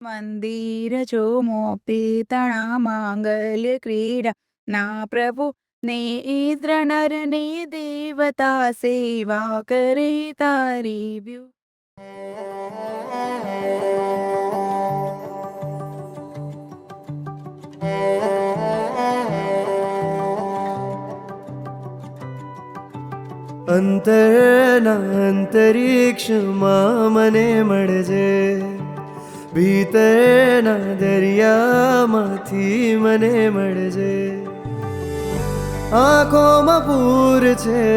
મંદિર જો મોપે તણા માંગલ્ય ક્રીડા ના પ્રભુ નેત્ર નર ને દેવતા સેવા કરે તારી વ્યુ. અંતરના અંતરિક્ષમાં મને મળજે, ભીતરના દરિયામાંથી મને મળજે. આંખોમાં પૂર છે,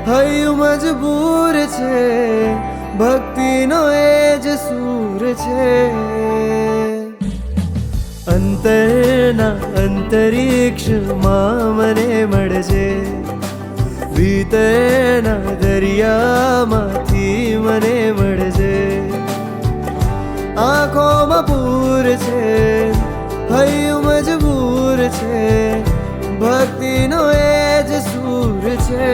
હૈયું મજબૂર છે, ભક્તિનો એ જ સૂર છે. અંતરના અંતરિક્ષમાં મને મળજે, ભીતરના દરિયામાંથી મને મળજે. આંખોમાં પૂર છે, હૈયું મજબૂર છે, ભક્તિનો એ જ સૂર છે.